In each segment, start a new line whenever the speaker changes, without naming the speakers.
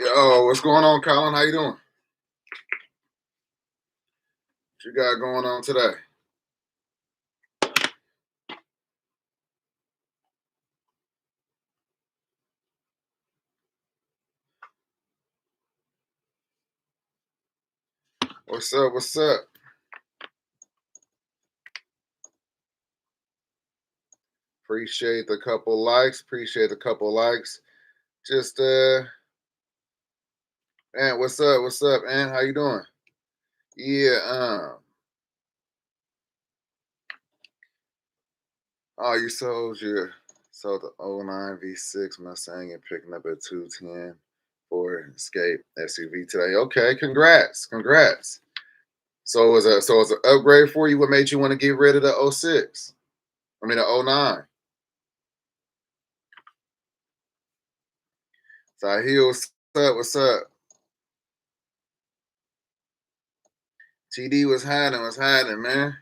Yo, what's going on, Colin? How you doing? What you got going on today? What's up? What's up? Appreciate the couple likes. Appreciate the couple likes. Just man, what's up? What's up, man? How you doing? Yeah, oh, you sold the '09 V6 Mustang and picking up a 210 for Escape SUV today. Okay, congrats. Congrats. So it's an upgrade for you. What made you want to get rid of the '06? I mean the '09. Sahil, what's up? What's up? TD was hiding, man.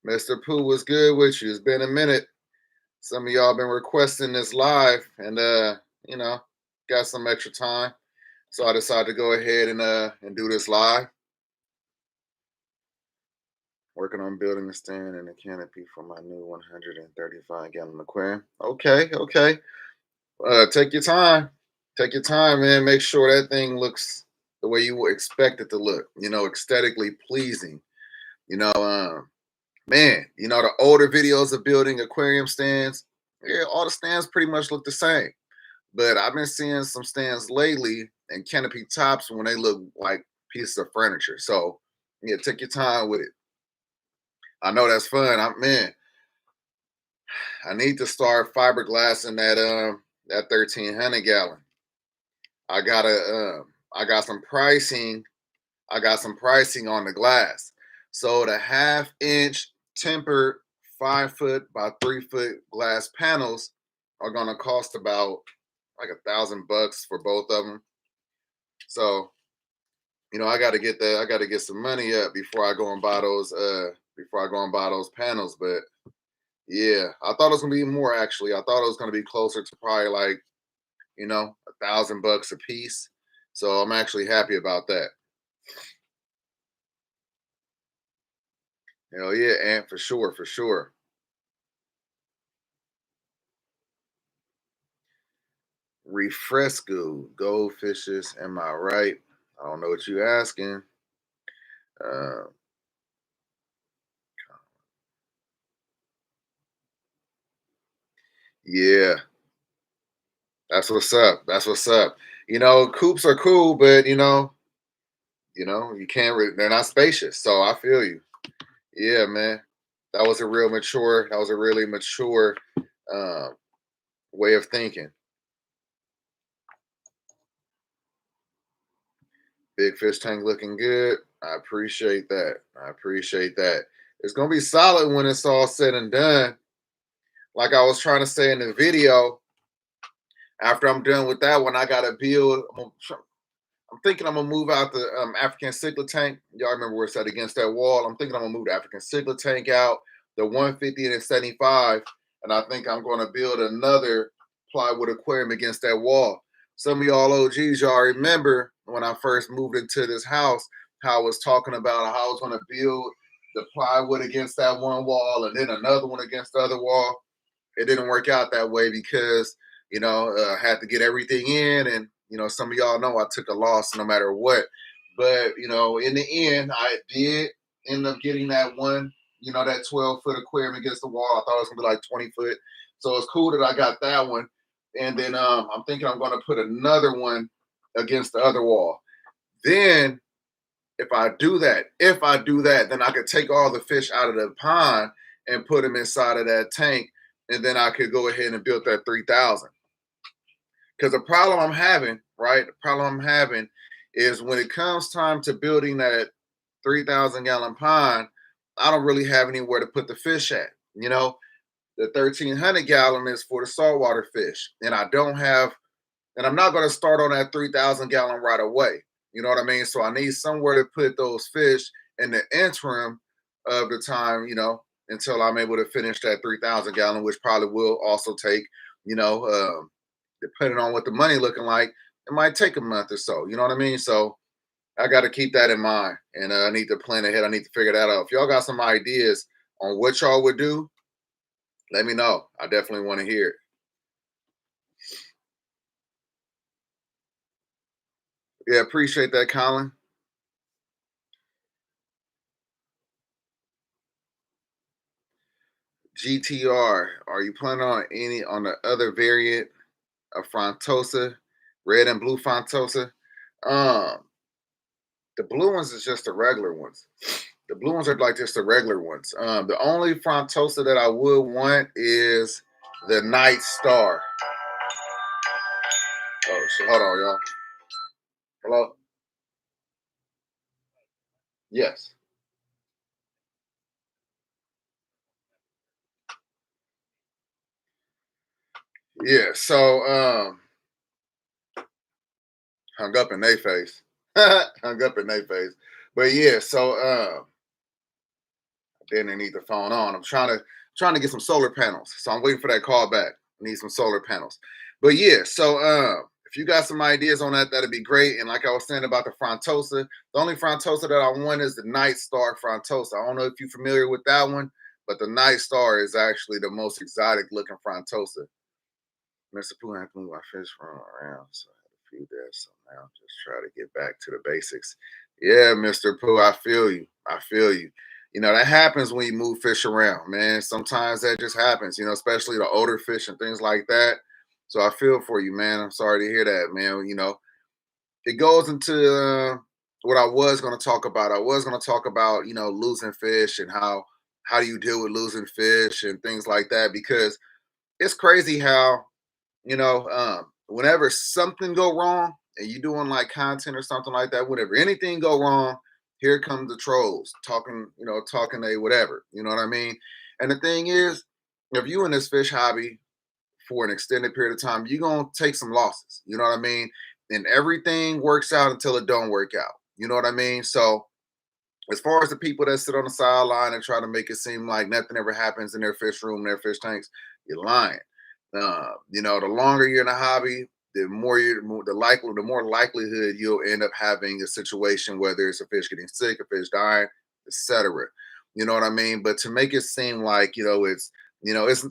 Mr. Pooh was good with you. It's been a minute. Some of y'all been requesting this live, and you know, got some extra time. So I decided to go ahead and do this live. Working on building a stand and a canopy for my new 135-gallon aquarium. Okay, okay. Take your time. Take your time, man. Make sure that thing looks the way you would expect it to look. You know, aesthetically pleasing. You know, man, you know, the older videos of building aquarium stands, yeah, all the stands pretty much look the same. But I've been seeing some stands lately and canopy tops when they look like pieces of furniture. So yeah, take your time with it. I know that's fun. Man, I need to start fiberglassing that 1,300 gallon. I gotta I got some pricing. I got some pricing on the glass. So the half-inch tempered 5 foot by 3 foot glass panels are gonna cost about like $1,000 for both of them. So you know, I got to get that. I got to get some money up before I go and buy those. Before I go and buy those panels. But yeah, I thought it was gonna be more. Actually, I thought it was gonna be closer to probably like $1,000 a piece. So I'm actually happy about that. Hell yeah, and for sure, for sure. Refresco goldfishes. Am I right? I don't know what you asking. Uh, yeah, that's what's up. That's what's up. You know, coops are cool, but you can't. They're not spacious. So I feel you. Yeah, man. That was a real mature. That was a really mature um, way of thinking. Big fish tank looking good. I appreciate that. I appreciate that. It's gonna be solid when it's all said and done. Like I was trying to say in the video, after I'm done with that one, I gotta build. I'm thinking I'm gonna move out the African cichlid tank. Y'all remember where it's at against that wall? I'm thinking I'm gonna move the African cichlid tank out, the 150 and the 75, and I think I'm gonna build another plywood aquarium against that wall. Some of y'all OGs, y'all remember when I first moved into this house, how I was talking about how I was gonna build the plywood against that one wall and then another one against the other wall. It didn't work out that way because I had to get everything in, and some of y'all know I took a loss no matter what. But in the end, I did end up getting that one, that 12-foot aquarium against the wall. I thought it was gonna be like 20 foot, so it's cool that I got that one. And then I'm thinking I'm gonna put another one against the other wall. Then if I do that, then I could take all the fish out of the pond and put them inside of that tank, and then I could go ahead and build that 3,000. Because the problem I'm having, right? The problem I'm having is when it comes time to building that 3,000-gallon pond, I don't really have anywhere to put the fish at. The 1,300 gallon is for the saltwater fish, and I'm not going to start on that 3,000 gallon right away. You know what I mean? So I need somewhere to put those fish in the interim of the time, until I'm able to finish that 3,000 gallon, which probably will also take, you know, um, depending on what the money looking like, it might take a month or so. You know what I mean? So I got to keep that in mind, and I need to plan ahead. I need to figure that out. If y'all got some ideas on what y'all would do, let me know. I definitely want to hear it. Yeah, appreciate that, Colin. GTR, are you planning on any on the other variant of Frontosa, red and blue Frontosa? Um, the blue ones is just the regular ones. The blue ones are like just the regular ones. The only Frontosa that I would want is the Night Star. Oh shit! Hold on, y'all. Hello. Yes. Yeah. So hung up in their face. Hung up in their face. But yeah. So then they need the phone on. I'm trying to get some solar panels. So I'm waiting for that call back. I need some solar panels. But yeah, so if you got some ideas on that, that'd be great. And like I was saying about the Frontosa, the only Frontosa that I want is the Night Star Frontosa. I don't know if you're familiar with that one, but the Night Star is actually the most exotic looking Frontosa. Mr. Pooh had to move my fish from around, so I had to feed that. So now just try to get back to the basics. Yeah, Mr. Pooh, I feel you. I feel you. You know, that happens when you move fish around, man. Sometimes that just happens, you know, especially the older fish and things like that. So I feel for you, man. I'm sorry to hear that, man. You know, it goes into what I was going to talk about. I was going to talk about, you know, losing fish and how do you deal with losing fish and things like that, because it's crazy how whenever something go wrong and you doing like content or something like that, whenever anything go wrong, here come the trolls talking, talking a whatever, you know what I mean? And the thing is, if you in this fish hobby for an extended period of time, you're gonna take some losses, you know what I mean? And everything works out until it don't work out. You know what I mean? So as far as the people that sit on the sideline and try to make it seem like nothing ever happens in their fish room, their fish tanks, you're lying. The longer you're in a hobby, the more likelihood you'll end up having a situation, whether it's a fish getting sick, a fish dying, etc. You know what I mean? But to make it seem like it's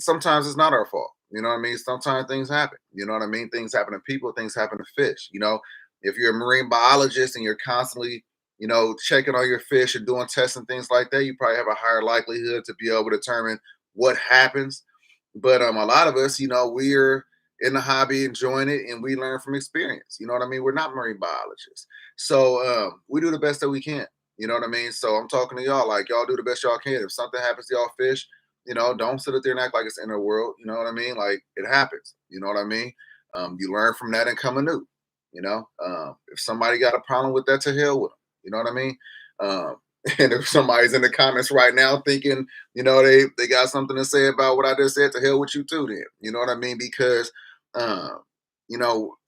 sometimes it's not our fault. You know what I mean? Sometimes things happen. You know what I mean? Things happen to people. Things happen to fish. If you're a marine biologist and you're constantly checking on your fish and doing tests and things like that, you probably have a higher likelihood to be able to determine what happens. But a lot of us, we're in the hobby enjoying it and we learn from experience. You know what I mean? We're not marine biologists. So we do the best that we can. You know what I mean? So I'm talking to y'all like y'all do the best y'all can. If something happens to y'all fish, don't sit up there and act like it's in the world. You know what I mean? Like it happens. You know what I mean? You learn from that and come anew. If somebody got a problem with that, to hell with them. You know what I mean? Um, and if somebody's in the comments right now thinking, they got something to say about what I just said, to hell with you too, then. You know what I mean? Because um,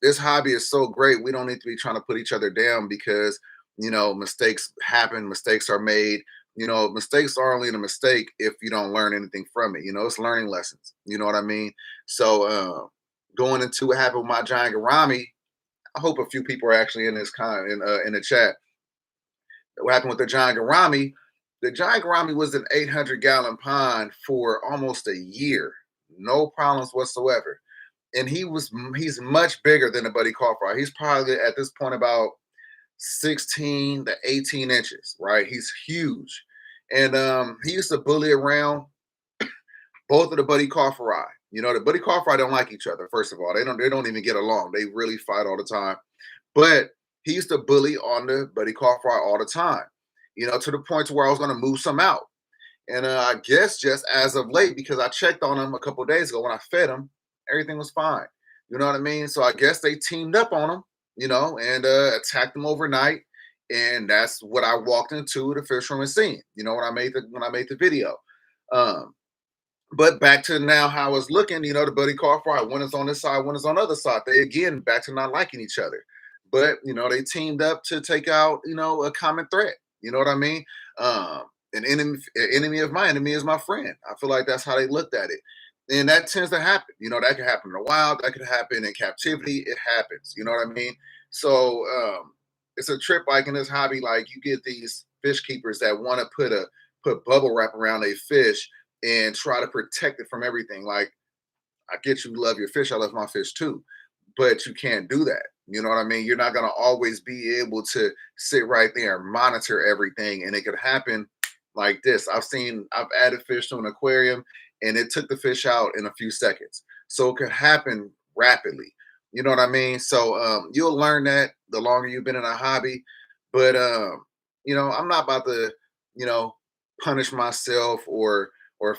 this hobby is so great. We don't need to be trying to put each other down because, mistakes happen, mistakes are made. Mistakes are only a mistake if you don't learn anything from it. It's learning lessons. You know what I mean? So going into what happened with my giant gourami, I hope a few people are actually in this in the chat. What happened with the giant gourami? The giant gourami was an 800-gallon pond for almost a year, no problems whatsoever. And he's much bigger than the buddy carp. He's probably at this point about 16 to 18 inches, right? He's huge. And he used to bully around both of the buddy carpori. The buddy carpori don't like each other. First of all, they don't even get along. They really fight all the time. But he used to bully on the buddy carpori all the time. To the point to where I was going to move some out. And I guess just as of late, because I checked on him a couple of days ago when I fed him, everything was fine. You know what I mean? So I guess they teamed up on him, and attacked him overnight. And that's what I walked into the fish room and seen. When I made the video. Um, but back to now how I was looking, the buddy car fight. One is on this side, one is on the other side. They again back to not liking each other. But they teamed up to take out, a common threat. You know what I mean? An enemy of my enemy is my friend. I feel like that's how they looked at it. And that tends to happen. That could happen in the wild, that could happen in captivity. It happens. You know what I mean? So it's a trip like in this hobby, like you get these fish keepers that want to put bubble wrap around a fish and try to protect it from everything. Like I get you love your fish, I love my fish too, but you can't do that. You know what I mean? You're not gonna always be able to sit right there and monitor everything, and it could happen like this. I've added fish to an aquarium, and it took the fish out in a few seconds. So it could happen rapidly. You know what I mean? So you'll learn that the longer you've been in a hobby. But I'm not about to, you know, punish myself or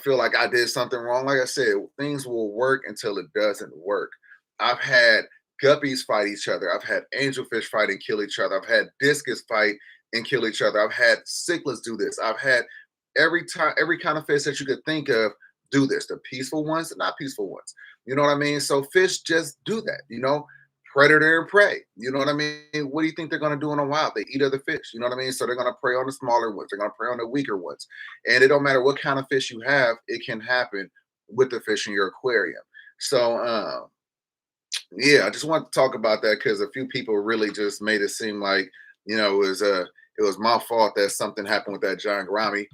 feel like I did something wrong. Like I said, things will work until it doesn't work. I've had guppies fight each other. I've had angelfish fight and kill each other. I've had discus fight and kill each other. I've had cichlids do this. I've had every kind of fish that you could think of do this. The peaceful ones, the not peaceful ones. You know what I mean? So fish just do that. Predator and prey. You know what I mean? What do you think they're going to do in a wild? They eat other fish. You know what I mean? So they're going to prey on the smaller ones. They're going to prey on the weaker ones. And it don't matter what kind of fish you have, it can happen with the fish in your aquarium. So yeah, I just want to talk about that because a few people really just made it seem like it was my fault that something happened with that giant gourami.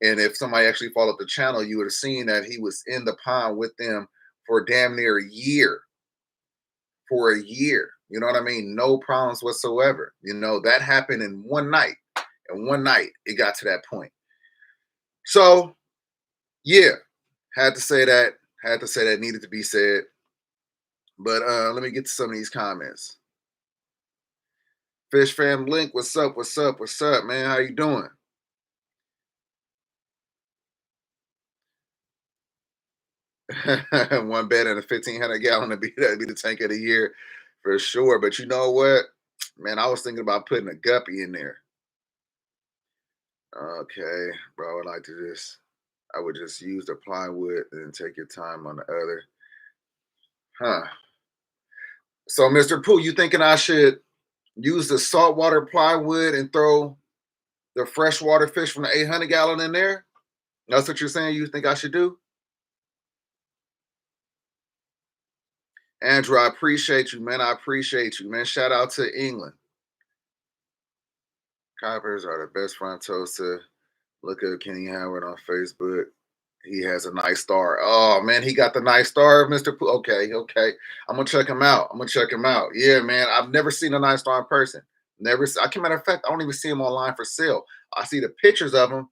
And if somebody actually followed the channel, you would have seen that he was in the pond with them for damn near a year. For a year, you know what I mean? No problems whatsoever. That happened in one night. And one night it got to that point. So yeah, had to say that. Had to say that needed to be said. But let me get to some of these comments. Fish fam link, what's up? What's up? What's up, man? How you doing? One bed and a 1,500 gallon to be that'd be the tank of the year for sure. But you know what? Man, I was thinking about putting a guppy in there. Okay, bro. I would just use the plywood and take your time on the other. Huh. So, Mr. Pooh, you thinking I should use the saltwater plywood and throw the freshwater fish from the 800 gallon in there? That's what you're saying you think I should do? Andrew, I appreciate you, man. I appreciate you, man. Shout out to England. Coppers are the best front toast to look at Kenny Howard on Facebook. He has a nice star. Oh man, he got the nice star, Mr. Pooh. Okay, okay. I'm gonna check him out. I'm gonna check him out. Yeah, man. I've never seen a nice star in person. Never. I can matter of fact, I don't even see him online for sale. I see the pictures of them,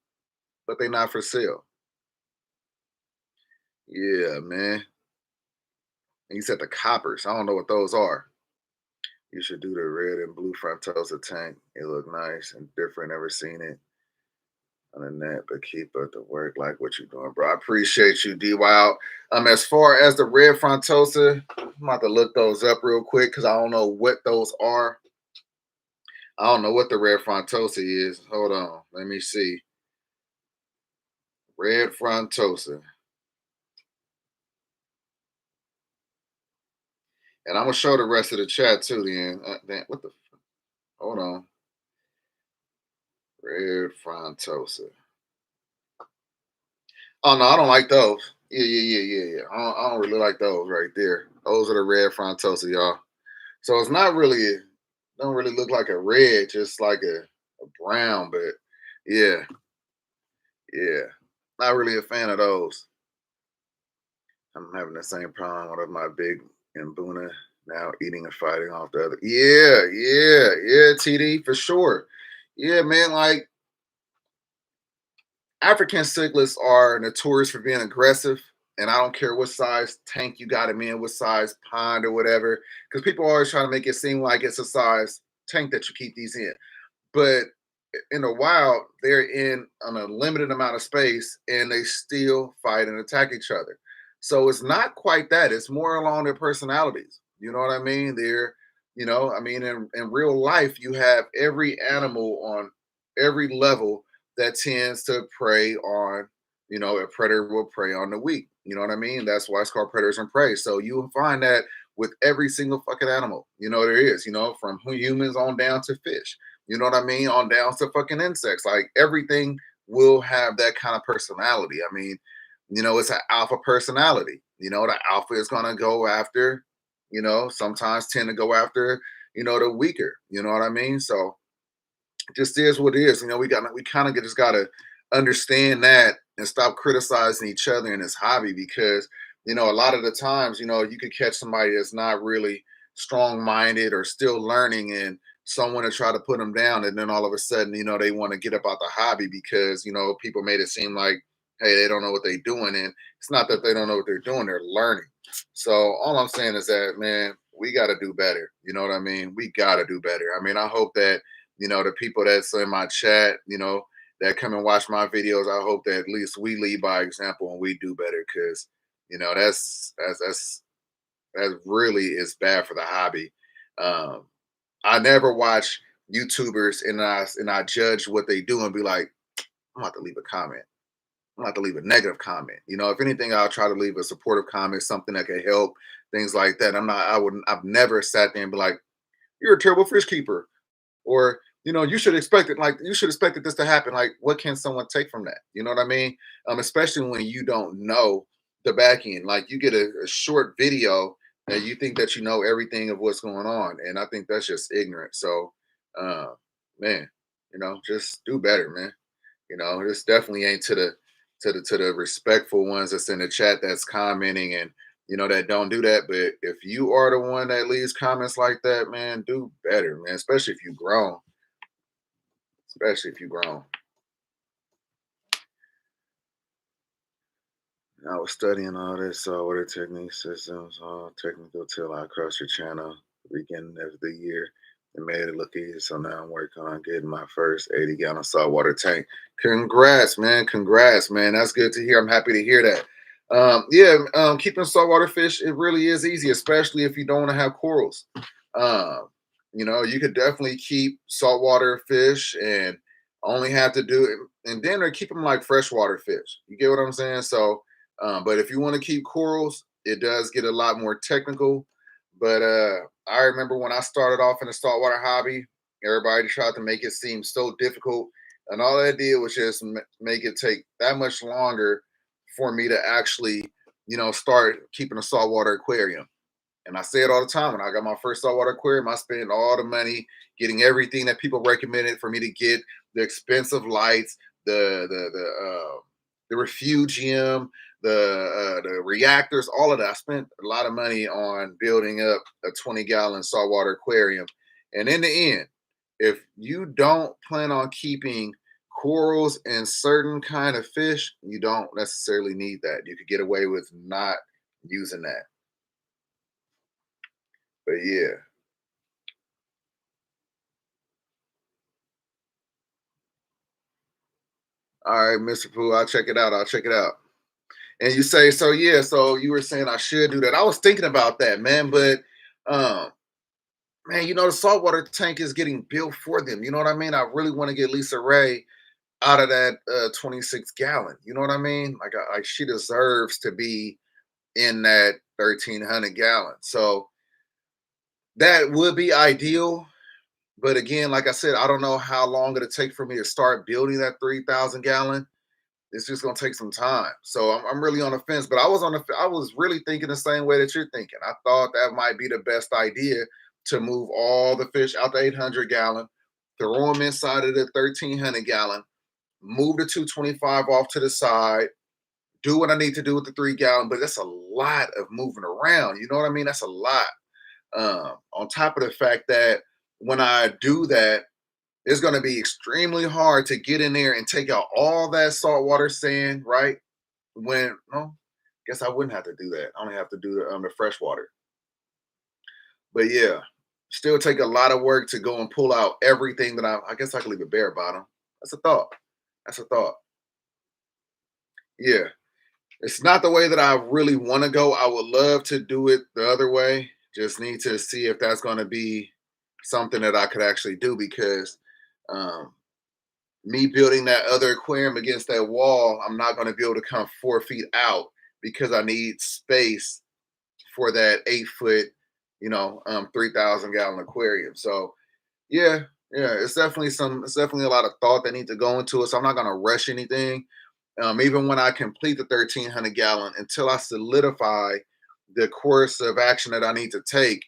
but they're not for sale. Yeah, man. And he said the coppers. I don't know what those are. You should do the red and blue frontosa tank. It look nice and different. Never seen it on the net, but keep up the work like what you're doing, bro. I appreciate you, D Wild. As far as the red frontosa, I'm about to look those up real quick because I don't know what those are. I don't know what the red frontosa is. Hold on, let me see. Red frontosa, and I'm gonna show the rest of the chat too. Then what the? Hold on, red frontosa. Oh no, I don't like those. Yeah. I don't really like those right there. Those are the red frontosa, y'all. So it's not really don't really look like a red, just like a brown. But yeah, yeah, not really a fan of those. I'm having the same problem with my big Mbuna now eating and fighting off the other. Yeah, TD for sure. Yeah, man, like African cichlids are notorious for being aggressive, and I don't care what size tank you got them in, what size pond or whatever, because people are always trying to make it seem like it's a size tank that you keep these in. But in the wild, they're in an unlimited amount of space and they still fight and attack each other. So it's not quite that. It's more along their personalities. You know what I mean? In real life, you have every animal on every level that tends to prey on, a predator will prey on the weak. You know what I mean? That's why it's called predators and prey. So you find that with every single fucking animal, there is, from humans on down to fish. You know what I mean? On down to fucking insects. Like everything will have that kind of personality. I mean, it's an alpha personality. The alpha is gonna go after, sometimes tend to go after, the weaker. You know what I mean? So it just is what it is. We kind of just gotta understand that and stop criticizing each other in this hobby because a lot of the times you could catch somebody that's not really strong minded or still learning and someone to try to put them down and then all of a sudden they want to get up out the hobby because people made it seem like hey they don't know what they're doing and it's not that they don't know what they're doing, they're learning. So all I'm saying is that, man, we got to do better. You know what I mean? We got to do better. I mean, I hope that the people that's in my chat, that come and watch my videos, I hope that at least we lead by example and we do better because, that really is bad for the hobby. Um, I never watch YouTubers and I judge what they do and be like, I'm about to leave a comment. I'm about to leave a negative comment. If anything, I'll try to leave a supportive comment, something that can help, things like that. I've never sat there and be like, you're a terrible fish keeper or you should expect this to happen. Like what can someone take from that, you know what I mean? Especially when you don't know the back end, like you get a short video and you think that you know everything of what's going on, and I think that's just ignorant. So uh man, just do better, man. This definitely ain't to the respectful ones that's in the chat that's commenting and that don't do that. But if you are the one that leaves comments like that, man, do better, man. Especially if you grown. Especially if you grown. I was studying all this water technique systems, all technical till I crossed your channel the beginning of the year and made it look easy. So now I'm working on getting my first 80-gallon saltwater tank. Congrats, man. Congrats, man. That's good to hear. I'm happy to hear that. Yeah, keeping saltwater fish, it really is easy, especially if you don't want to have corals. Um, you could definitely keep saltwater fish and only have to do it, and then or keep them like freshwater fish. You get what I'm saying? So but if you want to keep corals, it does get a lot more technical. But I remember when I started off in the saltwater hobby, everybody tried to make it seem so difficult. And all that did was just make it take that much longer for me to actually, start keeping a saltwater aquarium. And I say it all the time. When I got my first saltwater aquarium, I spent all the money getting everything that people recommended for me to get, the expensive lights, the refugium, the reactors, all of that. I spent a lot of money on building up a 20-gallon saltwater aquarium. And in the end, if you don't plan on keeping corals and certain kind of fish, you don't necessarily need that. You could get away with not using that. But yeah. All right, Mr. Pooh, I'll check it out. I'll check it out. And you say, so yeah, so you were saying I should do that. I was thinking about that, man, but um, man, the saltwater tank is getting built for them. You know what I mean? I really want to get Lisa Ray out of that 26 gallon. You know what I mean? Like she deserves to be in that 1300 gallon. So that would be ideal. But again, like I said, I don't know how long it'll take for me to start building that 3,000 gallon. It's just gonna take some time. So I'm really on the fence. But I was really thinking the same way that you're thinking. I thought that might be the best idea to move all the fish out the 800 gallon, throw them inside of the 1300 gallon, move the 225 off to the side, do what I need to do with the 3 gallon. But that's a lot of moving around. You know what I mean? That's a lot. On top of the fact that when I do that, it's going to be extremely hard to get in there and take out all that saltwater sand, right? When, no, guess I wouldn't have to do that. I only have to do the freshwater. But yeah, still take a lot of work to go and pull out everything that I guess I could leave a bare bottom. That's a thought. That's a thought. Yeah. It's not the way that I really want to go. I would love to do it the other way. Just need to see if that's going to be something that I could actually do because um, me building that other aquarium against that wall, I'm not going to be able to come 4 feet out because I need space for that 8 foot, 3,000 gallon aquarium. So yeah, yeah, it's definitely a lot of thought that needs to go into it. So I'm not going to rush anything. Even when I complete the 1,300 gallon, until I solidify the course of action that I need to take,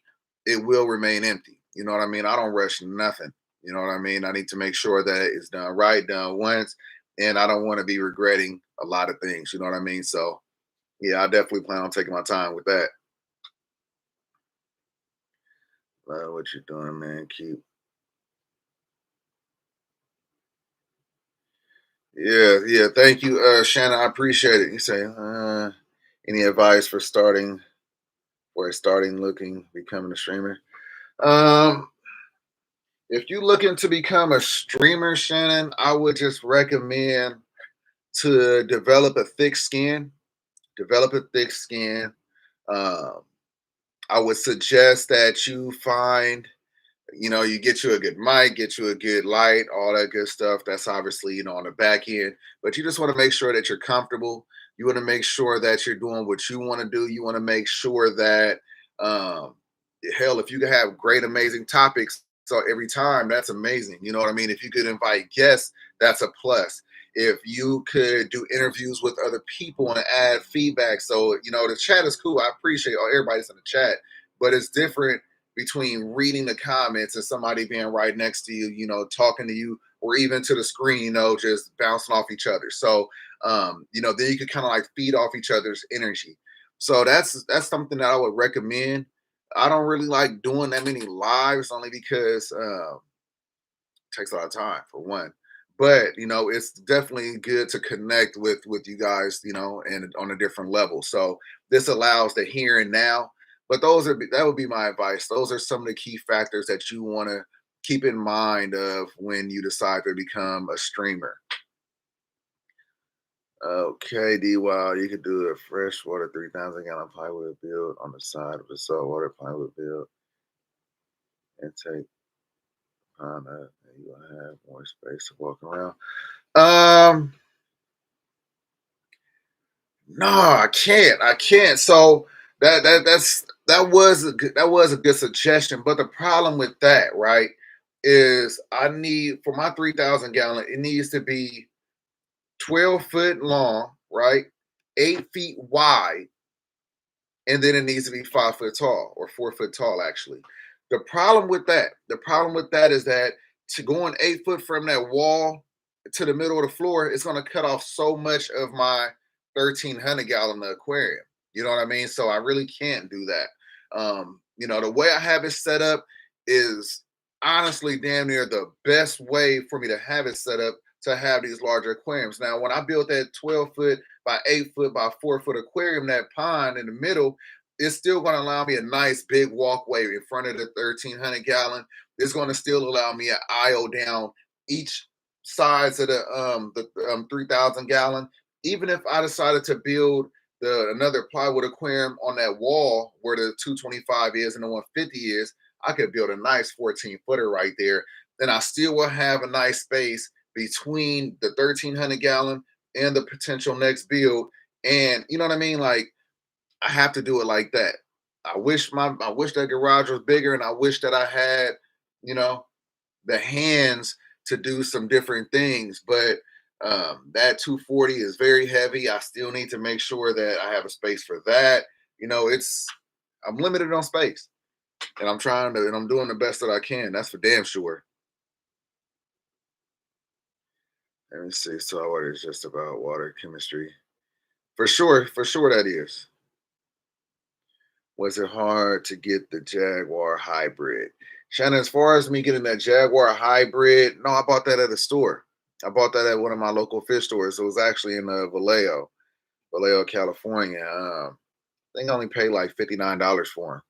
it will remain empty. You know what I mean? I don't rush nothing. You know what I mean? I need to make sure that it's done right, done once, and I don't want to be regretting a lot of things. You know what I mean? So yeah, I definitely plan on taking my time with that. What you doing, man? Keep. Yeah, yeah. Thank you, Shannon. I appreciate it. You say, any advice for starting looking, becoming a streamer? Um, if you're looking to become a streamer, Shannon, I would just recommend to develop a thick skin. Develop a thick skin. Um, I would suggest that you find, you get you a good mic, get you a good light, all that good stuff. That's obviously, on the back end, but you just want to make sure that you're comfortable. You want to make sure that you're doing what you want to do. You want to make sure that, um, hell, if you can have great, amazing topics, so every time, that's amazing. You know what I mean? If you could invite guests, that's a plus. If you could do interviews with other people and add feedback, so the chat is cool. I appreciate all everybody's in the chat, but it's different between reading the comments and somebody being right next to you, talking to you, or even to the screen, just bouncing off each other. So, then you could kind of like feed off each other's energy. So that's something that I would recommend. I don't really like doing that many lives only because it takes a lot of time for one. But it's definitely good to connect with you guys, and on a different level. So this allows the here and now. But that would be my advice. Those are some of the key factors that you want to keep in mind of when you decide to become a streamer. Okay, D Wow, you could do a freshwater 3,000 gallon plywood build on the side of the saltwater plywood build and take on that, and you will have more space to walk around. Um, no, I can't. I can't. So that was a good suggestion. But the problem with that, right, is I need for my 3,000 gallon, it needs to be 12 foot long, right, 8 feet wide, and then it needs to be 5 foot tall or 4 foot tall, actually. The problem with that is that to going 8 foot from that wall to the middle of the floor, it's going to cut off so much of my 1,300 gallon aquarium. You know what I mean? So I really can't do that. The way I have it set up is honestly damn near the best way for me to have it set up to have these larger aquariums. Now, when I built that 12 foot by 8 foot by 4 foot aquarium, that pond in the middle, it's still going to allow me a nice big walkway in front of the 1,300 gallon. It's going to still allow me an aisle down each sides of the 3,000 gallon. Even if I decided to build the another plywood aquarium on that wall where the 225 is and the 150 is, I could build a nice 14 footer right there. Then I still will have a nice space between the 1,300 gallon and the potential next build. And you know what I mean? Like, I have to do it like that. I wish that garage was bigger, and I wish that I had, you know, the hands to do some different things. But that 240 is very heavy. I still need to make sure that I have a space for that. It's I'm limited on space, and I'm doing the best that I can. That's for damn sure. Let me see. So what is just about water chemistry? For sure that is. Was it hard to get the Jaguar hybrid? Shannon, as far as me getting that Jaguar hybrid, no, I bought that at a store. I bought that at one of my local fish stores. It was actually in Vallejo, California. I think I only paid like $59 for him.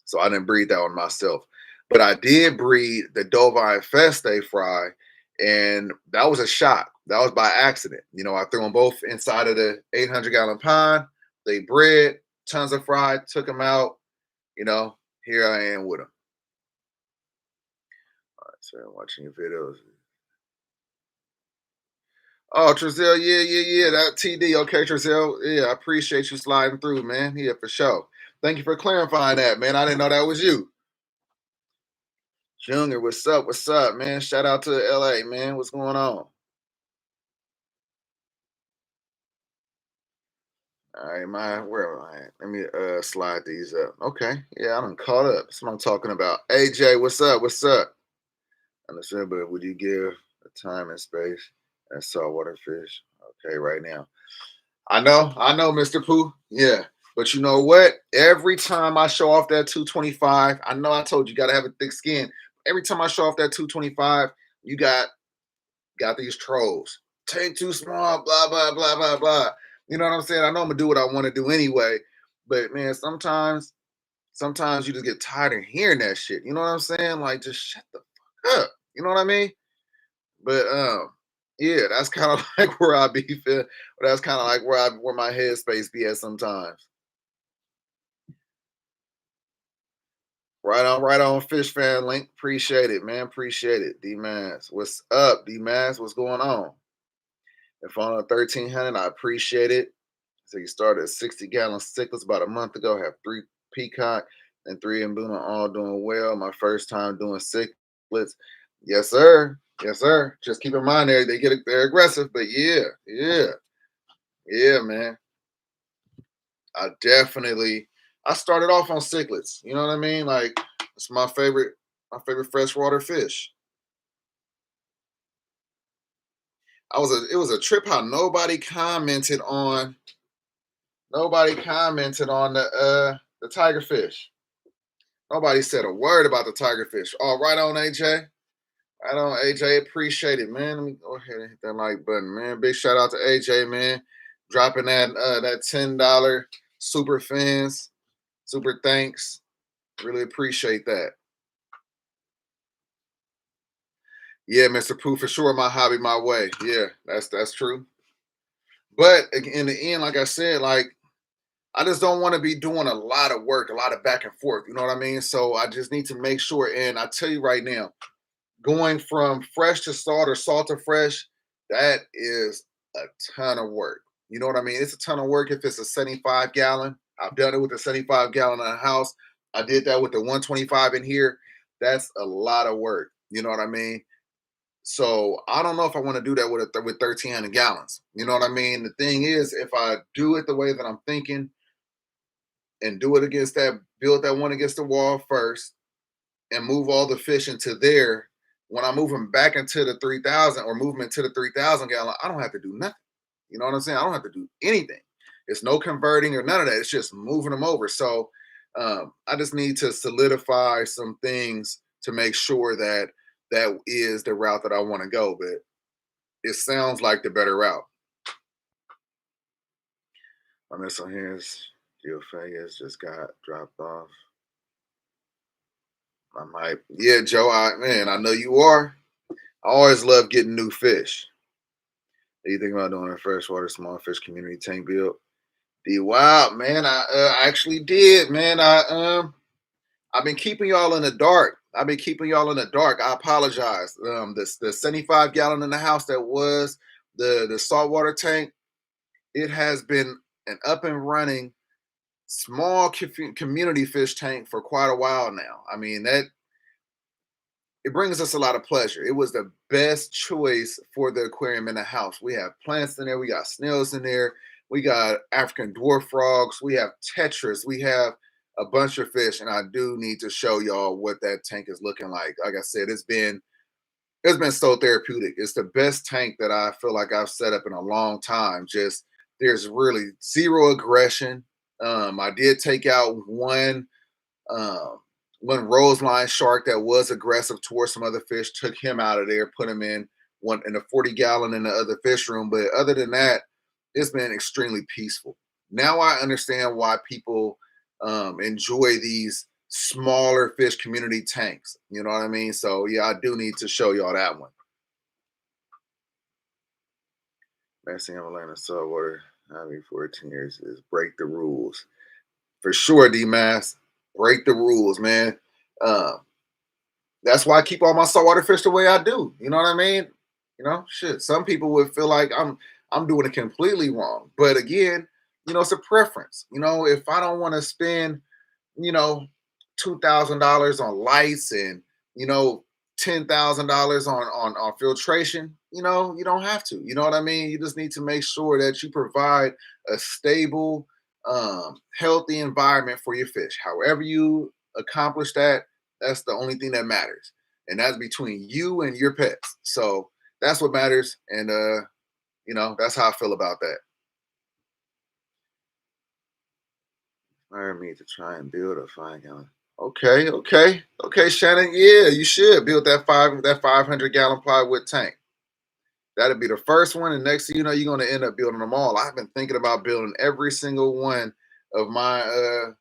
So I didn't breed that one myself. But I did breed the Dovine Feste fry, and that was a shock. That was by accident. I threw them both inside of the 800-gallon pond. They bred, tons of fry, took them out. You know, Here I am with them. All right, so I'm watching your videos. Oh, Trizell, yeah, yeah, yeah. That TD, okay, Trizell. Yeah, I appreciate you sliding through, man. Yeah, for sure. Thank you for clarifying that, man. I didn't know that was you. Junior, what's up? What's up, man? Shout out to LA, man. What's going on? All right, where am I at? Let me slide these up. Okay, yeah, I'm caught up. That's what I'm talking about. AJ, what's up? What's up? Understood, but would you give the time and space and saltwater fish? Okay, right now. I know, Mr. Pooh. Yeah. But you know what? Every time I show off that 225, I know I told you gotta have a thick skin. Every time I show off that 225, you got these trolls. Tank too small, blah, blah, blah, blah, blah. You know what I'm saying? I know I'm gonna do what I want to do anyway. But man, sometimes you just get tired of hearing that shit. You know what I'm saying? Like just shut the fuck up. You know what I mean? But yeah, that's kind of like where I be feel. That's kind of like where my headspace be at sometimes. Right on, Fish Fan Link. Appreciate it, man. Appreciate it. D Mans, what's up? D Mans, what's going on? If on a 1300, I appreciate it. So you started a 60-gallon cichlids about a month ago. Have 3 peacock and 3 mbuna, all doing well. My first time doing cichlids. Yes, sir. Yes, sir. Just keep in mind they're aggressive, but yeah, man. I definitely I started off on cichlids. You know what I mean? Like it's my favorite freshwater fish. It was a trip how nobody commented on the tiger fish. Nobody said a word about the tiger fish. Oh, right on, AJ. Right on, AJ. Appreciate it, man. Let me go ahead and hit that like button, man. Big shout out to AJ, man. Dropping that $10 super fans. Super thanks. Really appreciate that. Yeah, Mr. Pooh, for sure, my hobby, my way. Yeah, that's true. But in the end, like I said, like I just don't want to be doing a lot of work, a lot of back and forth. You know what I mean? So I just need to make sure. And I tell you right now, going from fresh to salt or salt to fresh, that is a ton of work. You know what I mean? It's a ton of work if it's a 75 gallon. I've done it with a 75 gallon in a house. I did that with the 125 in here. That's a lot of work. You know what I mean? So I don't know if I want to do that with 1,300 gallons. You know what I mean? The thing is, if I do it the way that I'm thinking and do it against that, build that one against the wall first, and move all the fish into there. When I move them back into the 3,000 or move them into the 3,000 gallon, I don't have to do nothing. You know what I'm saying? I don't have to do anything. It's no converting or none of that. It's just moving them over. So I just need to solidify some things to make sure that that is the route that I want to go. But it sounds like the better route. I miss on here is Geophagus just got dropped off. I might, yeah, Joe. I know you are. I always love getting new fish. Do you think about doing a freshwater small fish community tank build? Wow, man, I actually did, man. I've been keeping y'all in the dark. I've been keeping y'all in the dark. I apologize. The 75 gallon in the house that was the saltwater tank. It has been an up and running small community fish tank for quite a while now. I mean that it brings us a lot of pleasure. It was the best choice for the aquarium in the house. We have plants in there, we got snails in there, we got African dwarf frogs, we have tetras, we have a bunch of fish, and I do need to show y'all what that tank is looking like. Like I said, it's been so therapeutic. It's the best tank that I feel like I've set up in a long time. Just there's really zero aggression. I did take out um, one roseline shark that was aggressive towards some other fish, took him out of there, put him in one in a 40 gallon in the other fish room. But other than that, it's been extremely peaceful. Now I understand why people enjoy these smaller fish community tanks. You know what I mean? So yeah, I do need to show y'all that one. Best thing I've learned in saltwater, I mean, 14 years is break the rules. For sure, D Mass. Break the rules, man. Um, that's why I keep all my saltwater fish the way I do. You know what I mean? You know, shit. Some people would feel like I'm doing it completely wrong. But again, it's a preference. If I don't want to spend, you know, $2,000 on lights and $10,000 on filtration, you don't have to. You know what I mean? You just need to make sure that you provide a stable, healthy environment for your fish. However you accomplish that, that's the only thing that matters, and that's between you and your pets. So that's what matters, and that's how I feel about that. Inspire me to try and build a 5 gallon. Okay, okay, okay, Shannon. Yeah, you should build that 500 gallon plywood tank. That'll be the first one, and next thing you know, you're gonna end up building them all. I've been thinking about building every single one of my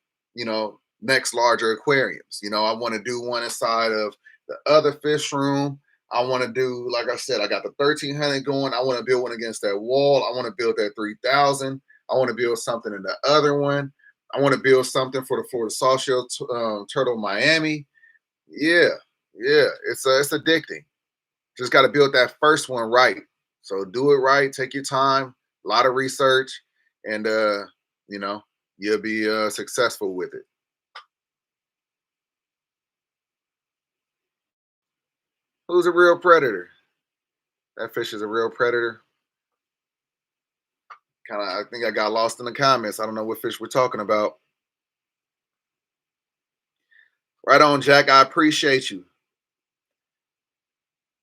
next larger aquariums. I want to do one inside of the other fish room. I want to do, like I said, I got the 1300 going. I want to build one against that wall. I want to build that 3000. I want to build something in the other one. I want to build something for the Florida Sawshell Turtle Miami. Yeah, yeah, it's addicting. Just got to build that first one right. So do it right. Take your time. A lot of research, and you know, you'll be successful with it. Who's a real predator? That fish is a real predator. Kind of. I think I got lost in the comments. I don't know what fish we're talking about. Right on, Jack. I appreciate you.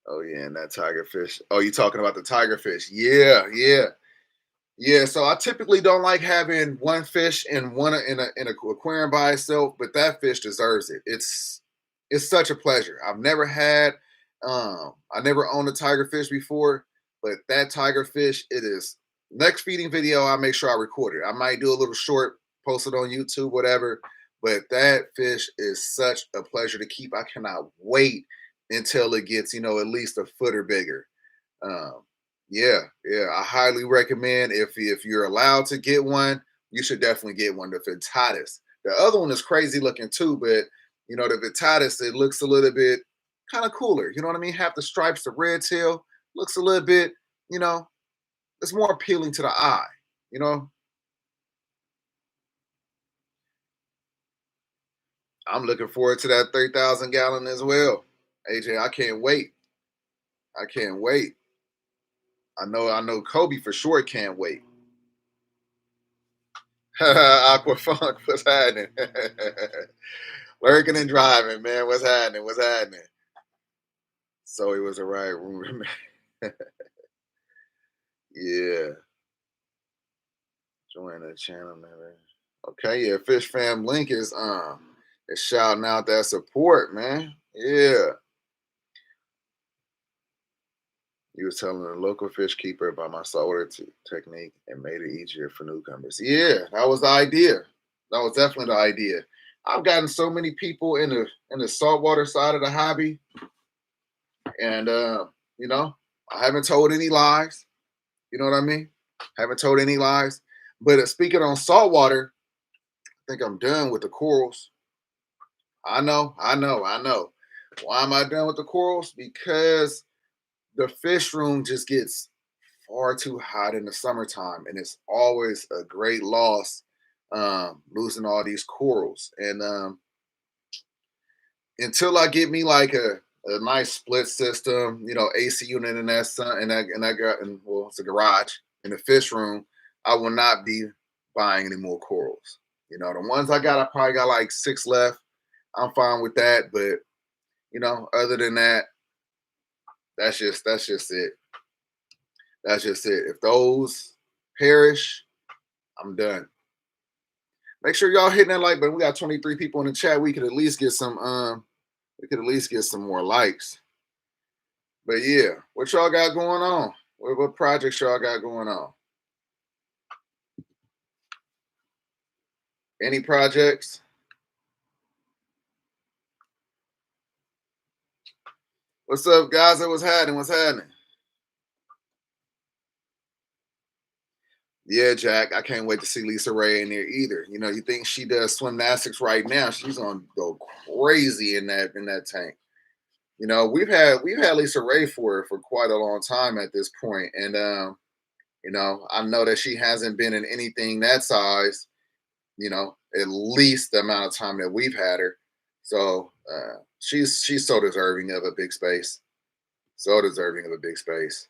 Oh yeah, and that tiger fish. Oh, you talking about the tiger fish? Yeah, yeah. Yeah, so I typically don't like having one fish in a aquarium by itself, but that fish deserves it. It's such a pleasure. I never owned a tiger fish before, but that tiger fish, it is next feeding video. I make sure I record it. I might do a little short, post it on YouTube, whatever. But that fish is such a pleasure to keep. I cannot wait until it gets, at least a foot or bigger. Um, yeah, yeah, I highly recommend if you're allowed to get one, you should definitely get one. The Vitatis. The other one is crazy looking too, but the Vitatis, it looks a little bit kind of cooler. You know what I mean? Half the stripes, the red tail looks a little bit, you know, it's more appealing to the eye. You know, I'm looking forward to that 3,000 gallon as well. AJ, I can't wait. I can't wait. I know Kobe for sure can't wait. Aquafunk, what's happening? Working and driving, man. What's happening? What's happening? So it was a right room. Yeah. Join the channel, man. Okay, yeah. Fish Fam Link is shouting out that support, man. Yeah. You was telling the local fish keeper about my saltwater technique and made it easier for newcomers. Yeah, that was the idea. That was definitely the idea. I've gotten so many people in the saltwater side of the hobby, and you know, I haven't told any lies. You know what I mean? Haven't told any lies. But speaking on saltwater, I think I'm done with the corals. I know, I know, I know. Why am I done with the corals? Because the fish room just gets far too hot in the summertime, and it's always a great loss losing all these corals. And until I get me like a nice split system, AC unit in that sun and that got and well, it's a garage in the fish room, I will not be buying any more corals. The ones I got, I probably got like six left. I'm fine with that, but other than that, that's just it. That's just it. If those perish, I'm done. Make sure y'all hitting that like button. We got 23 people in the chat. We could at least get some more likes. But yeah, what y'all got going on? What projects y'all got going on? Any projects? What's up, guys? What's happening? What's happening? Yeah, Jack. I can't wait to see Lisa Ray in there either. You think she does swimnastics right now? She's gonna go crazy in that tank. We've had Lisa Ray for quite a long time at this point, and I know that she hasn't been in anything that size. At least the amount of time that we've had her. So she's so deserving of a big space. So deserving of a big space.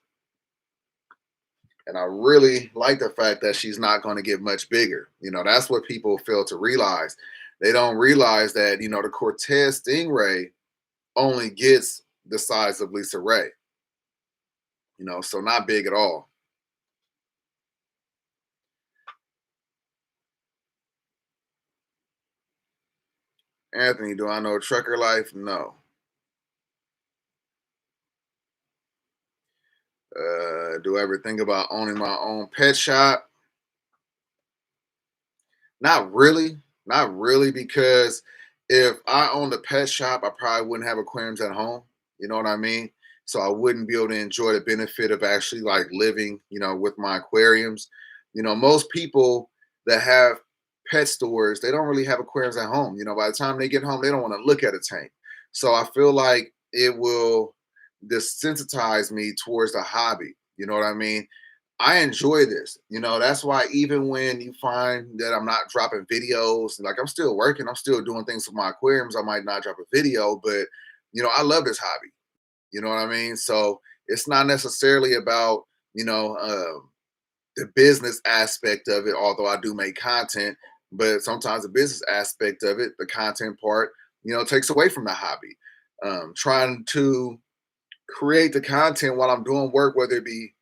And I really like the fact that she's not going to get much bigger. That's what people fail to realize. They don't realize that, the Cortez Stingray only gets the size of Lisa Ray, so not big at all. Anthony, do I know trucker life? No. Do I ever think about owning my own pet shop? Not really. Not really, because if I owned a pet shop, I probably wouldn't have aquariums at home. You know what I mean? So I wouldn't be able to enjoy the benefit of actually like living, with my aquariums. Most people that have pet stores, they don't really have aquariums at home. By the time they get home, they don't want to look at a tank. So I feel like it will desensitize me towards the hobby. You know what I mean? I enjoy this. That's why even when you find that I'm not dropping videos, like I'm still working, I'm still doing things with my aquariums, I might not drop a video, but I love this hobby. You know what I mean? So it's not necessarily about, the business aspect of it, although I do make content, but sometimes the business aspect of it, the content part, takes away from the hobby. Trying to create the content while I'm doing work, whether it be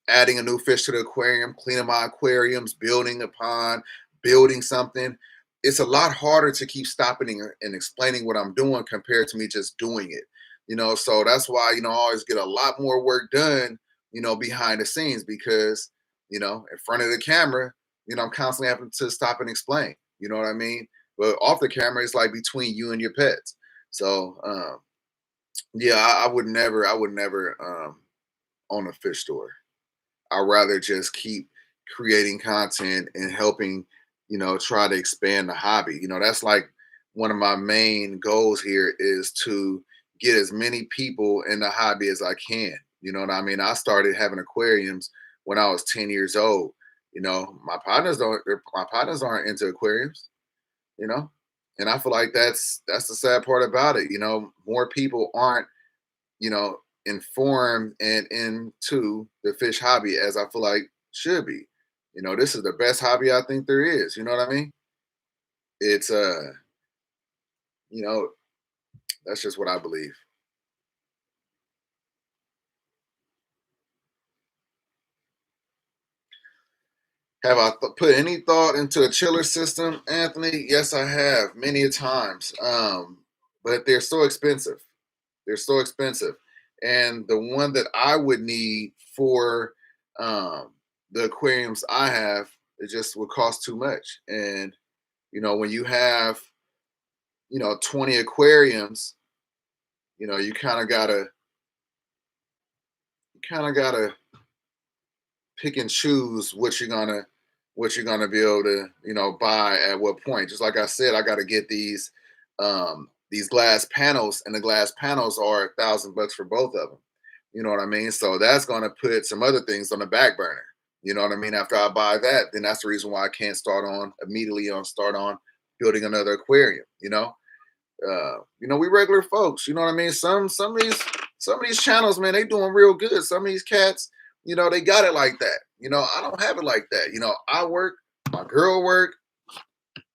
adding a new fish to the aquarium, cleaning my aquariums, building a pond, building something. It's a lot harder to keep stopping and explaining what I'm doing compared to me just doing it. So that's why, I always get a lot more work done, behind the scenes because, in front of the camera, I'm constantly having to stop and explain. You know what I mean? But off the camera, it's like between you and your pets. So yeah, I would never own a fish store. I'd rather just keep creating content and helping, try to expand the hobby. That's like one of my main goals here is to get as many people in the hobby as I can. You know what I mean? I started having aquariums when I was 10 years old. My partners aren't into aquariums, you know? And I feel like that's the sad part about it. More people aren't, informed and into the fish hobby as I feel like should be. This is the best hobby I think there is. You know what I mean? It's you know, that's just what I believe. Have I put any thought into a chiller system, Anthony? Yes, I have many a times. But they're so expensive. They're so expensive, and the one that I would need for um, the aquariums I have, it just would cost too much. And when you have 20 aquariums, you kind of gotta pick and choose what you're gonna be able to buy at what point. Just like I said, I got to get these glass panels, and the glass panels are $1,000 for both of them. You know what I mean? So that's gonna put some other things on the back burner. You know what I mean? After I buy that, then that's the reason why I can't start on building another aquarium. We regular folks. You know what I mean? Some of these channels, man, they doing real good. Some of these cats, they got it like that. I don't have it like that. I work, my girl work.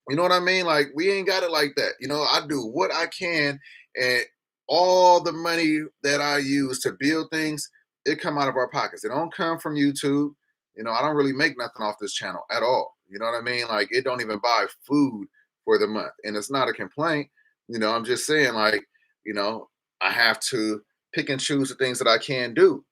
You know what I mean? Like we ain't got it like that. I do what I can, and all the money that I use to build things, it come out of our pockets. It don't come from YouTube. I don't really make nothing off this channel at all. You know what I mean? Like it don't even buy food for the month, and it's not a complaint. I'm just saying, like, you know, I have to pick and choose the things that I can do.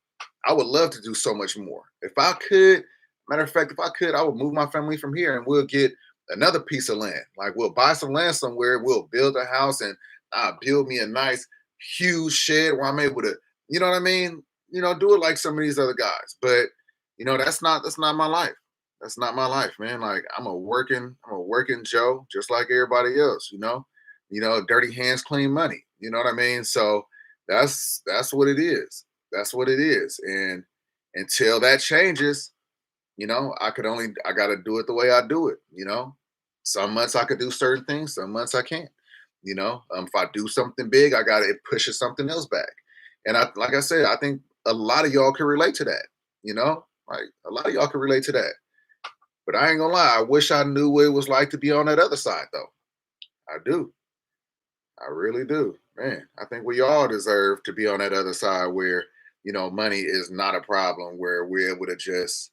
I would love to do so much more. If I could, matter of fact, if I could, I would move my family from here and we'll get another piece of land. Like we'll buy some land somewhere, we'll build a house and build me a nice, huge shed where I'm able to, you know what I mean? Do it like some of these other guys. But that's not my life. That's not my life, man. Like I'm a working Joe, just like everybody else. Dirty hands, clean money. You know what I mean? So that's what it is. That's what it is. And until that changes, I gotta do it the way I do it. Some months I could do certain things, some months I can't. If I do something big, it pushes something else back. And like I said, I think a lot of y'all can relate to that. Like a lot of y'all can relate to that. But I ain't gonna lie, I wish I knew what it was like to be on that other side though. I do. I really do. Man, I think we all deserve to be on that other side where, money is not a problem, where we're able to just,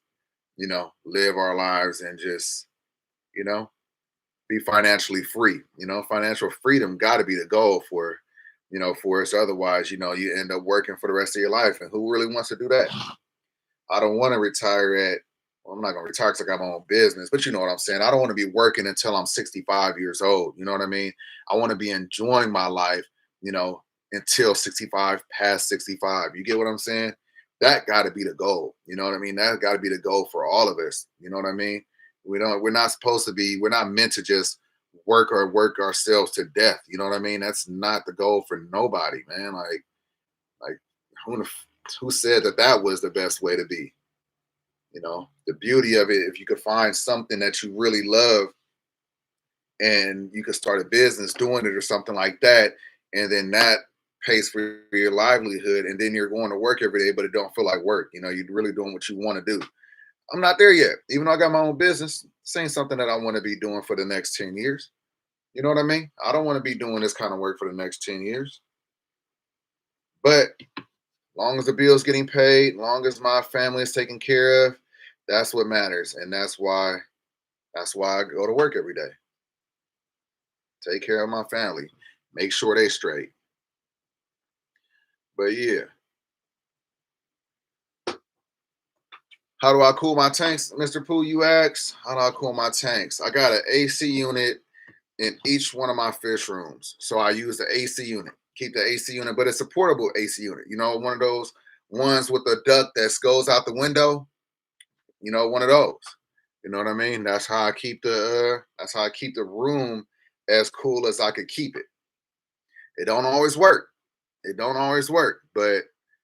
live our lives and just, you know, be financially free. Financial freedom got to be the goal for us. Otherwise, you end up working for the rest of your life. And who really wants to do that? I don't want to retire well, I'm not going to retire because I got my own business, but you know what I'm saying? I don't want to be working until I'm 65 years old. You know what I mean? I want to be enjoying my life, you know, until 65, past 65. You get what I'm saying? That got to be the goal. You know what I mean? That got to be the goal for all of us. You know what I mean? We're not supposed to be, we're not meant to just work ourselves to death. You know what I mean? That's not the goal for nobody, man. Like who, who said that was the best way to be? The beauty of it, if you could find something that you really love and you could start a business doing it or something like that, and then that pays for your livelihood, and then you're going to work every day, but it don't feel like work. You're really doing what you want to do. I'm not there yet. Even though I got my own business, this ain't something that I want to be doing for the next 10 years. You know what I mean? I don't want to be doing this kind of work for the next 10 years. But long as the bill's getting paid, long as my family is taken care of, that's what matters. And that's why I go to work every day. Take care of my family. Make sure they straight. But yeah. How do I cool my tanks, Mr. Pooh? You ask. How do I cool my tanks? I got an AC unit in each one of my fish rooms. So I use the AC unit. Keep the AC unit, but it's a portable AC unit. One of those ones with the duct that goes out the window. One of those. You know what I mean? That's how I keep the room as cool as I could keep it. It don't always work. It don't always work, but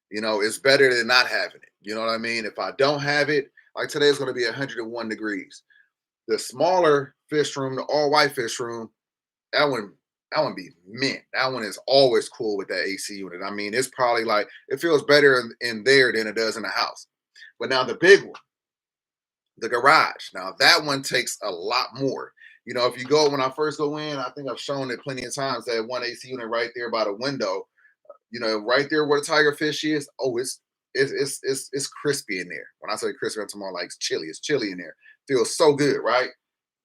it's better than not having it. You know what I mean? If I don't have it, like today is going to be 101 degrees. The smaller fish room, the all white fish room, that one, that one be mint. That one is always cool with that AC unit. I mean, it's probably like it feels better in there than it does in the house. But now the big one, the garage. Now that one takes a lot more. If you go when I first go in, I think I've shown it plenty of times that one AC unit right there by the window, right there where the tiger fish is. Oh, it's crispy in there. When I say crispy, I'm talking about like it's chili. It's chili in there. Feels so good, right?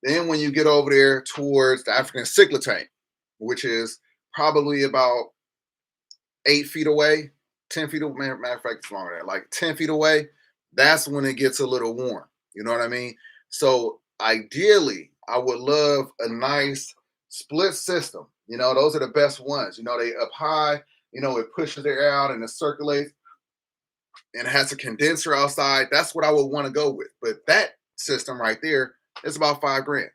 Then when you get over there towards the African cichlid tank, which is probably about 8 feet away, 10 feet away. Matter of fact, it's longer than that, like 10 feet away. That's when it gets a little warm. You know what I mean? So ideally, I would love a nice split system. Those are the best ones. They up high. It pushes the air out and it circulates, and it has a condenser outside. That's what I would want to go with. But that system right there is about $5,000.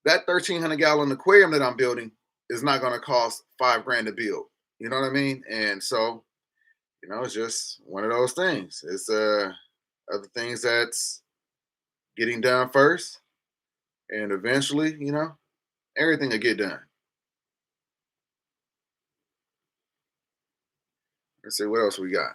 That 1,300-gallon aquarium that I'm building is not going to cost $5,000 to build. You know what I mean? And so, it's just one of those things. It's other things that's getting done first, and eventually, everything will get done. Let's see what else we got.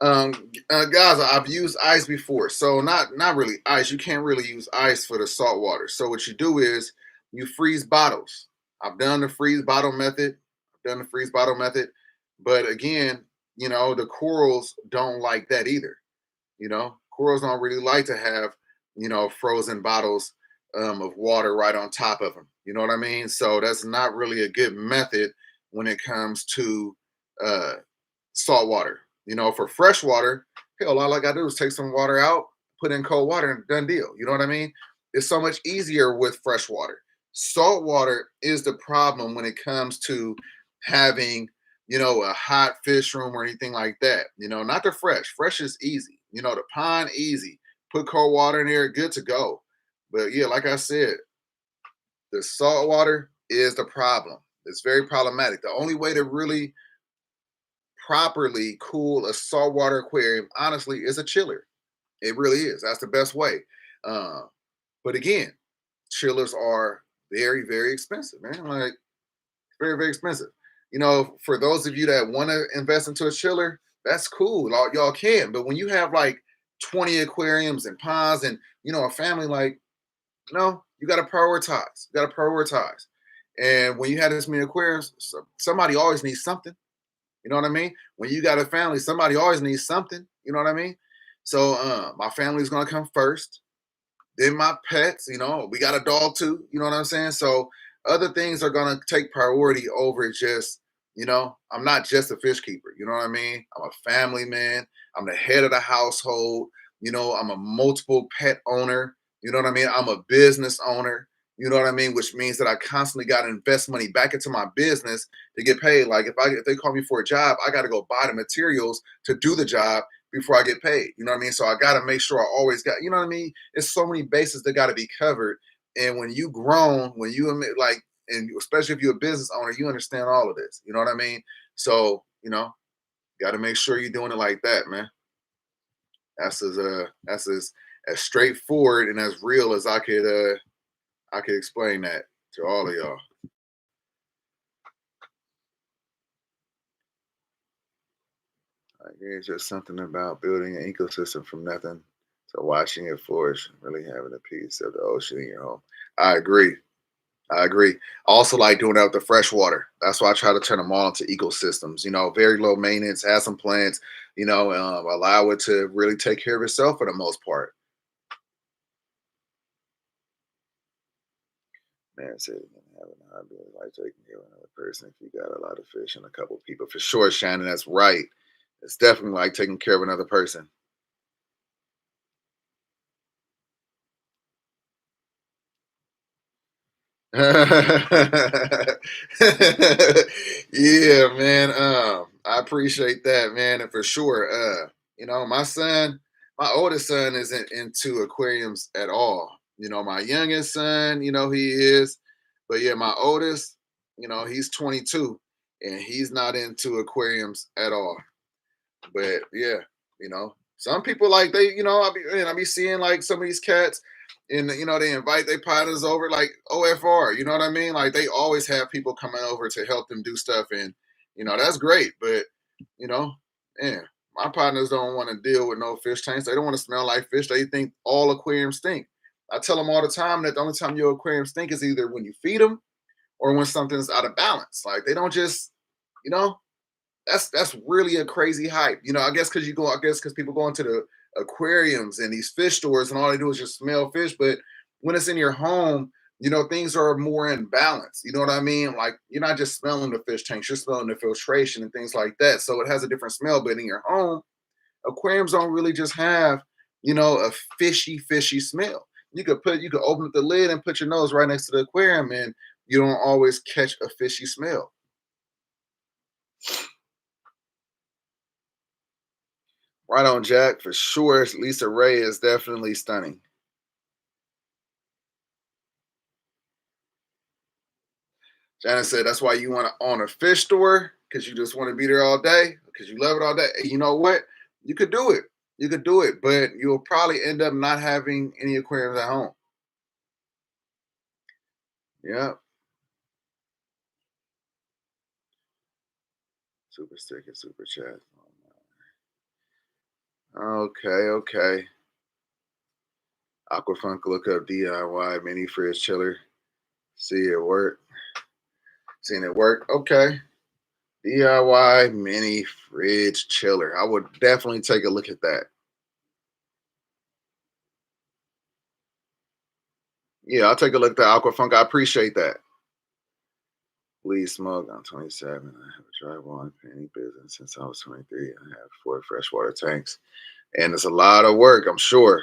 Guys, I've used ice before, so not really ice. You can't really use ice for the salt water. So what you do is you freeze bottles. I've done the freeze bottle method. But again, the corals don't like that either. Corals don't really like to have frozen bottles of water right on top of them. You know what I mean? So that's not really a good method when it comes to uh, salt water. For fresh water, hell, all I gotta do is take some water out, put in cold water, and done deal. You know what I mean? It's so much easier with fresh water. Salt water is the problem when it comes to having, a hot fish room or anything like that. Not the fresh. Fresh is easy. The pond, easy. Put cold water in there, good to go. But yeah, like I said, the salt water is the problem. It's very problematic. The only way to really properly cool a saltwater aquarium, honestly, is a chiller. It really is. That's the best way. Uh, but again, chillers are very, very expensive, man. Like very, very expensive. for those of you that want to invest into a chiller, that's cool. Y'all can. But when you have like 20 aquariums and ponds and a family, like, no, you got to prioritize. You got to prioritize. And when you have this many aquariums, somebody always needs something. You know what I mean? When you got a family, somebody always needs something. You know what I mean? So my family is gonna come first. Then my pets. We got a dog too. You know what I'm saying? So other things are gonna take priority over just. I'm not just a fish keeper. You know what I mean? I'm a family man. I'm the head of the household. I'm a multiple pet owner. You know what I mean? I'm a business owner. You know what I mean? Which means that I constantly got to invest money back into my business to get paid. Like if they call me for a job, I got to go buy the materials to do the job before I get paid. You know what I mean? So I got to make sure I always got. You know what I mean? It's so many bases that got to be covered. And when you grown, when you admit like, and especially if you're a business owner, you understand all of this. You know what I mean? So got to make sure you're doing it like that, man. That's as straightforward and as real as I could explain that to all of y'all. Like, it's just something about building an ecosystem from nothing to watching it flourish, really having a piece of the ocean in your home. I agree. I agree. I also like doing that with the fresh water. That's why I try to turn them all into ecosystems. Very low maintenance, have some plants. Allow it to really take care of itself for the most part. Man said having a hobby is like taking care of another person. If you got a lot of fish and a couple of people, for sure, Shannon, that's right. It's definitely like taking care of another person. Yeah, man. I appreciate that, man, and for sure. My oldest son isn't into aquariums at all. My youngest son, he is, but yeah, my oldest, he's 22 and he's not into aquariums at all. But yeah, some people like I be seeing like some of these cats, and they invite their partners over like OFR. You know what I mean? Like they always have people coming over to help them do stuff, and that's great. But you know, man, my partners don't want to deal with no fish tanks. They don't want to smell like fish. They think all aquariums stink. I tell them all the time that the only time your aquarium stink is either when you feed them or when something's out of balance. Like they don't just, you know, that's really a crazy hype. I guess because people go into the aquariums and these fish stores and all they do is just smell fish. But when it's in your home, things are more in balance. You know what I mean? Like you're not just smelling the fish tanks, you're smelling the filtration and things like that. So it has a different smell. But in your home, aquariums don't really just have, a fishy smell. You could open up the lid and put your nose right next to the aquarium and you don't always catch a fishy smell. Right on, Jack. For sure. Lisa Ray is definitely stunning. Janice said that's why you want to own a fish store because you just want to be there all day because you love it all day. And you know what? You could do it. You could do it, but you'll probably end up not having any aquariums at home. Yeah. Super stick and super chat. Okay, okay. Aquafunk look up DIY mini fridge chiller. See it work. Seen it work. Okay. DIY mini fridge chiller. I would definitely take a look at that. Yeah, I'll take a look at the Aquafunk. I appreciate that. Please smoke. I'm 27. I have a drywall and painting business since I was 23. I have 4 freshwater tanks. And it's a lot of work, I'm sure.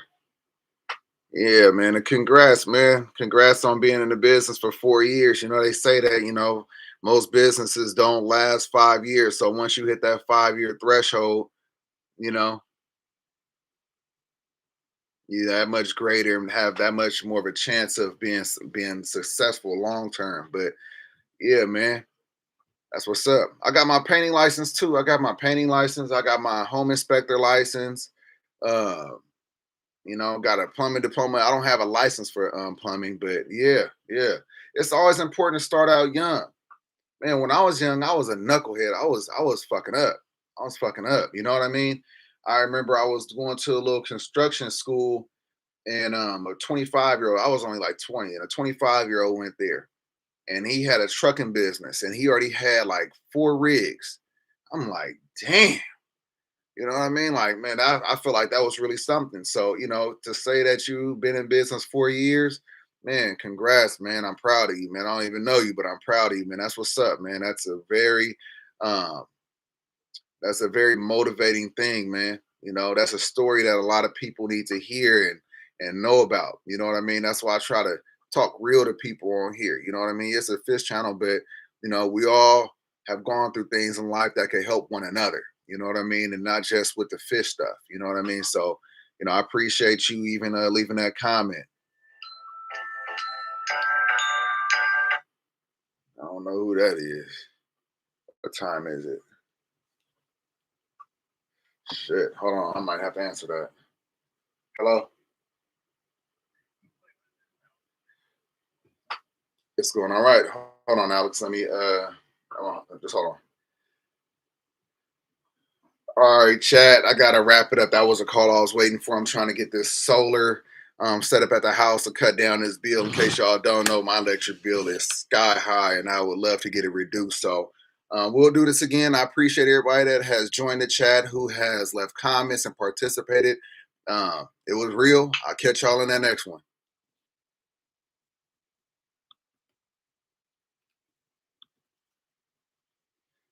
Yeah, man. And congrats, man. Congrats on being in the business for 4 years. They say that, most businesses don't last 5 years. So once you hit that 5 year threshold, you know, you're that much greater and have that much more of a chance of being successful long term. But yeah, man, that's what's up. I got my painting license too. I got my painting license. I got my home inspector license. Uh, got a plumbing diploma. I don't have a license for plumbing, but yeah, yeah. It's always important to start out young. man, when I was young, I was a knucklehead. I was fucking up. I was fucking up. You know what I mean? I remember I was going to a little construction school, and a 25-year-old, I was only like 20, and a 25-year-old went there, and he had a trucking business, and he already had like 4 rigs. I'm like, damn. You know what I mean? Like, man, I feel like that was really something. So, to say that you've been in business 4 years, man, congrats, man. I'm proud of you, man. I don't even know you, but I'm proud of you, man. That's what's up, man. Um, that's a very motivating thing, man. That's a story that a lot of people need to hear and know about. You know what I mean? That's why I try to talk real to people on here. You know what I mean? It's a fish channel, but we all have gone through things in life that can help one another. You know what I mean? And not just with the fish stuff. You know what I mean? So, I appreciate you even leaving that comment. I don't know who that is. What time is it? Shit. Hold on. I might have to answer that. Hello? It's going all right. Hold on, Alex. Let me just hold on. All right, chat. I gotta wrap it up. That was a call I was waiting for. I'm trying to get this solar set up at the house to cut down this bill. In case y'all don't know, my electric bill is sky high, and I would love to get it reduced. So we'll do this again. I appreciate everybody that has joined the chat, who has left comments and participated. It was real. I'll catch y'all in that next one.